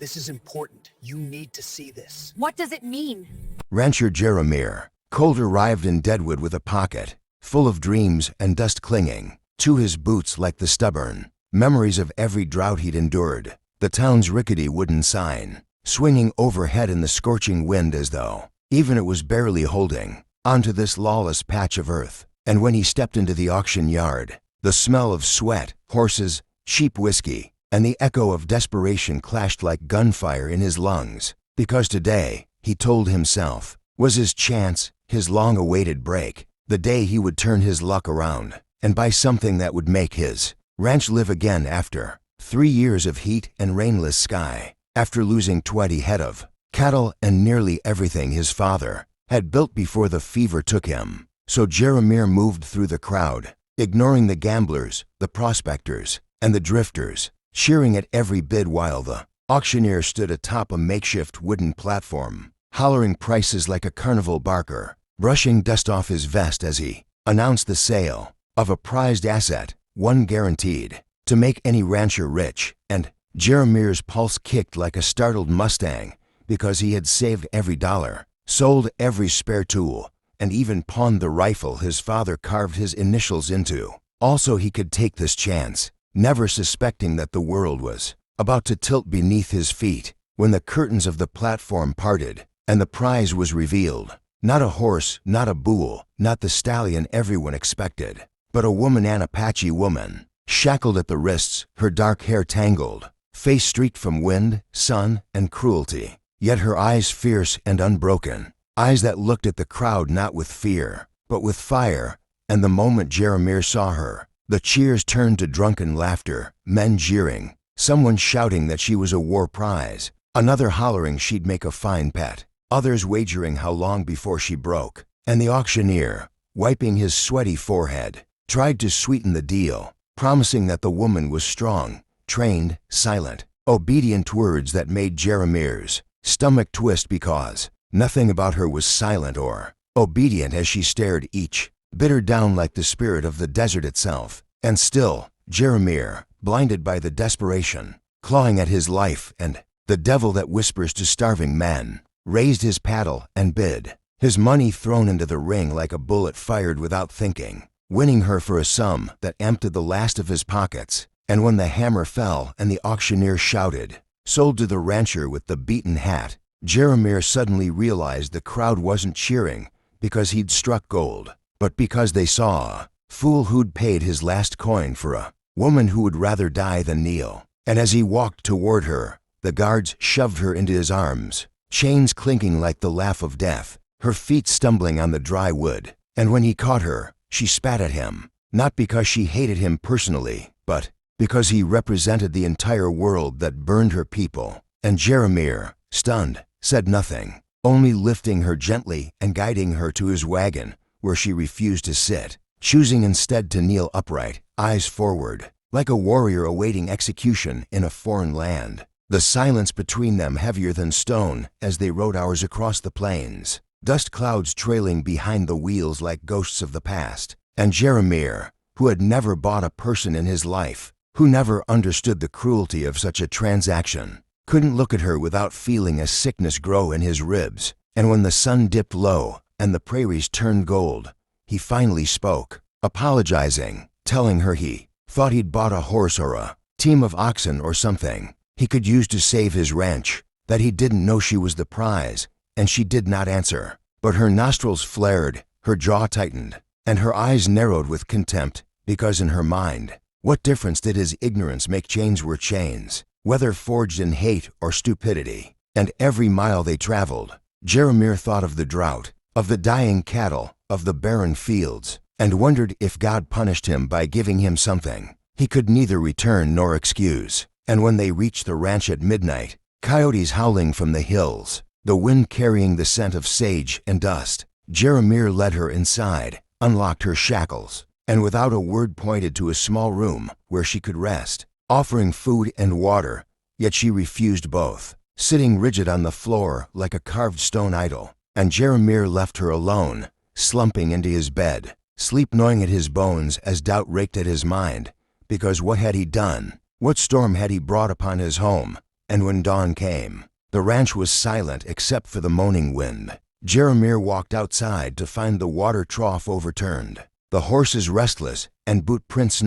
This is important. You need to see this. What does it mean? Rancher Jeremiah Colt arrived in Deadwood with a pocket full of dreams and dust clinging to his boots like the stubborn memories of every drought he'd endured. The town's rickety wooden sign swinging overhead in the scorching wind as though even it was barely holding onto this lawless patch of earth. And when he stepped into the auction yard, the smell of sweat, horses, cheap whiskey, and the echo of desperation clashed like gunfire in his lungs. Because today, he told himself, was his chance, his long-awaited break, the day he would turn his luck around and buy something that would make his ranch live again after 3 years of heat and rainless sky, after losing 20 head of cattle and nearly everything his father had built before the fever took him. So Jeremiah moved through the crowd, ignoring the gamblers, the prospectors, and the drifters, cheering at every bid while the auctioneer stood atop a makeshift wooden platform, hollering prices like a carnival barker, brushing dust off his vest as he announced the sale of a prized asset, one guaranteed to make any rancher rich. And Jeremiah's pulse kicked like a startled Mustang because he had saved every dollar, sold every spare tool, and even pawned the rifle his father carved his initials into. Also, he could take this chance, never suspecting that the world was about to tilt beneath his feet when the curtains of the platform parted and the prize was revealed. Not a horse, not a bull, not the stallion everyone expected, but a woman, an Apache woman, shackled at the wrists, her dark hair tangled, face streaked from wind, sun, and cruelty, yet her eyes fierce and unbroken, eyes that looked at the crowd not with fear, but with fire. And the moment Jeremiah saw her, the cheers turned to drunken laughter, men jeering, someone shouting that she was a war prize, another hollering she'd make a fine pet, others wagering how long before she broke. And the auctioneer, wiping his sweaty forehead, tried to sweeten the deal, promising that the woman was strong, trained, silent, obedient, words that made Jeremiah's stomach twist because nothing about her was silent or obedient as she stared each bidder down like the spirit of the desert itself. And still, Jeremiah, blinded by the desperation clawing at his life and the devil that whispers to starving men, raised his paddle and bid, his money thrown into the ring like a bullet fired without thinking, winning her for a sum that emptied the last of his pockets. And when the hammer fell and the auctioneer shouted, "Sold to the rancher with the beaten hat," Jeremiah suddenly realized the crowd wasn't cheering because he'd struck gold, but because they saw a fool who'd paid his last coin for a woman who would rather die than kneel. And as he walked toward her, the guards shoved her into his arms, chains clinking like the laugh of death, her feet stumbling on the dry wood. And when he caught her, she spat at him, not because she hated him personally, but because he represented the entire world that burned her people. And Jeremiah, stunned, said nothing, only lifting her gently and guiding her to his wagon, where she refused to sit, choosing instead to kneel upright, eyes forward, like a warrior awaiting execution in a foreign land. The silence between them heavier than stone as they rode hours across the plains, dust clouds trailing behind the wheels like ghosts of the past. And Jeremiah, who had never bought a person in his life, who never understood the cruelty of such a transaction, couldn't look at her without feeling a sickness grow in his ribs. And when the sun dipped low and the prairies turned gold, he finally spoke, apologizing, telling her he thought he'd bought a horse or a team of oxen or something he could use to save his ranch, that he didn't know she was the prize. And she did not answer, but her nostrils flared, her jaw tightened, and her eyes narrowed with contempt, because in her mind, what difference did his ignorance make? Chains were chains, whether forged in hate or stupidity. And every mile they traveled, Jeremiah thought of the drought, of the dying cattle, of the barren fields, and wondered if God punished him by giving him something he could neither return nor excuse. And when they reached the ranch at midnight, coyotes howling from the hills, the wind carrying the scent of sage and dust, Jeremiah led her inside, unlocked her shackles, and without a word pointed to a small room where she could rest, offering food and water. Yet she refused both, sitting rigid on the floor like a carved stone idol. And Jeremiah left her alone, slumping into his bed, sleep gnawing at his bones as doubt raked at his mind. Because what had he done? What storm had he brought upon his home? and when dawn came, the ranch was silent except for the moaning wind. Jeremiah walked outside to find the water trough overturned, the horses restless and boot prints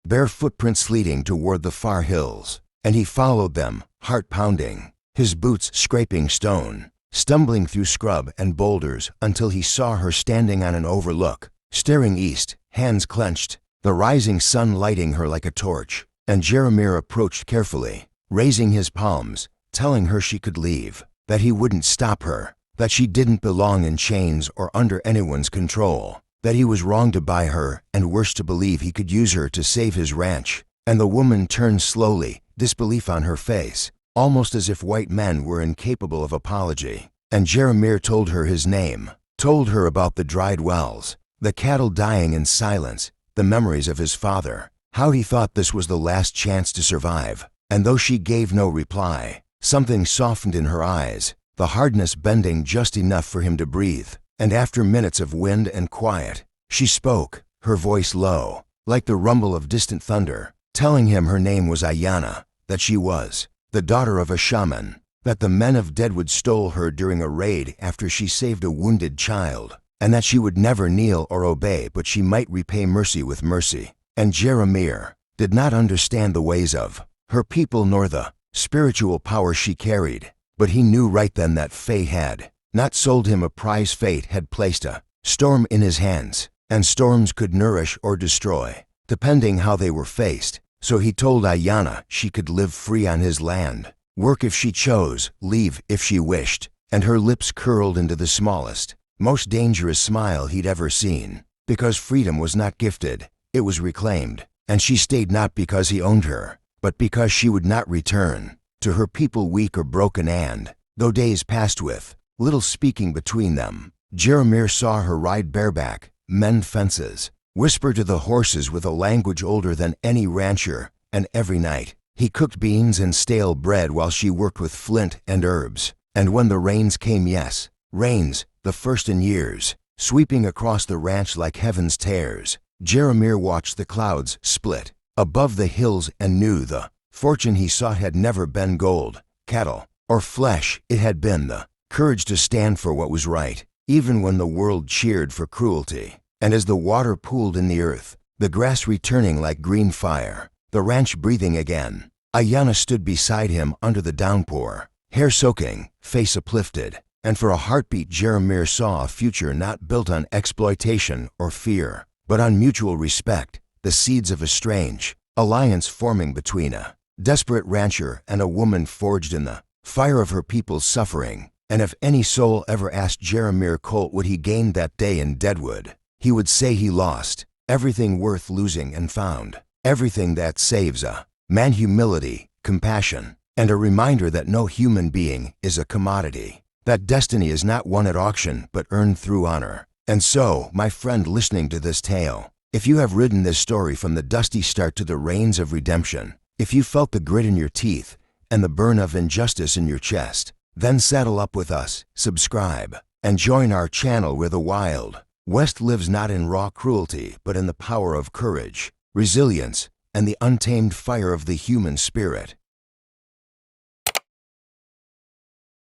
bare footprints leading toward the far hills, and he followed them, heart pounding, his boots scraping stone, stumbling through scrub and boulders until he saw her standing on an overlook, staring east, hands clenched, the rising sun lighting her like a torch. And Jeremiah approached carefully, raising his palms, telling her she could leave, that he wouldn't stop her, that she didn't belong in chains or under anyone's control, that he was wrong to buy her and worse to believe he could use her to save his ranch. And the woman turned slowly, disbelief on her face, almost as if white men were incapable of apology. And Jeremiah told her his name, told her about the dried wells, the cattle dying in silence, the memories of his father, how he thought this was the last chance to survive. And though she gave no reply, something softened in her eyes, the hardness bending just enough for him to breathe. And after minutes of wind and quiet, she spoke, her voice low, like the rumble of distant thunder, telling him her name was Aiyana, that she was the daughter of a shaman, that the men of Deadwood stole her during a raid after she saved a wounded child, and that she would never kneel or obey, but she might repay mercy with mercy. And Jeremiah did not understand the ways of her people nor the spiritual power she carried, but he knew right then that fate had not sold him a prize. Fate had placed a storm in his hands, and storms could nourish or destroy, depending how they were faced. So he told Aiyana she could live free on his land, work if she chose, leave if she wished, and her lips curled into the smallest, most dangerous smile he'd ever seen, because freedom was not gifted, it was reclaimed, and she stayed not because he owned her, but because she would not return to her people weak or broken. And though days passed with little speaking between them, Jeremiah saw her ride bareback, mend fences, whisper to the horses with a language older than any rancher, and every night he cooked beans and stale bread while she worked with flint and herbs. And when the rains came, yes, rains, the first in years, sweeping across the ranch like heaven's tears, Jeremiah watched the clouds split above the hills and knew the fortune he sought had never been gold, cattle, or flesh. It had been the courage to stand for what was right, even when the world cheered for cruelty. And as the water pooled in the earth, the grass returning like green fire, the ranch breathing again, Aiyana stood beside him under the downpour, hair soaking, face uplifted, and for a heartbeat Jeremiah saw a future not built on exploitation or fear, but on mutual respect, the seeds of a strange alliance forming between a desperate rancher and a woman forged in the fire of her people's suffering. And if any soul ever asked Jeremiah Colt what he gained that day in Deadwood, he would say he lost everything worth losing and found everything that saves a man: humility, compassion, and a reminder that no human being is a commodity, that destiny is not won at auction but earned through honor. And so, my friend listening to this tale, if you have ridden this story from the dusty start to the rains of redemption, if you felt the grit in your teeth and the burn of injustice in your chest, then saddle up with us, subscribe, and join our channel where the Wild West lives not in raw cruelty but in the power of courage, resilience, and the untamed fire of the human spirit.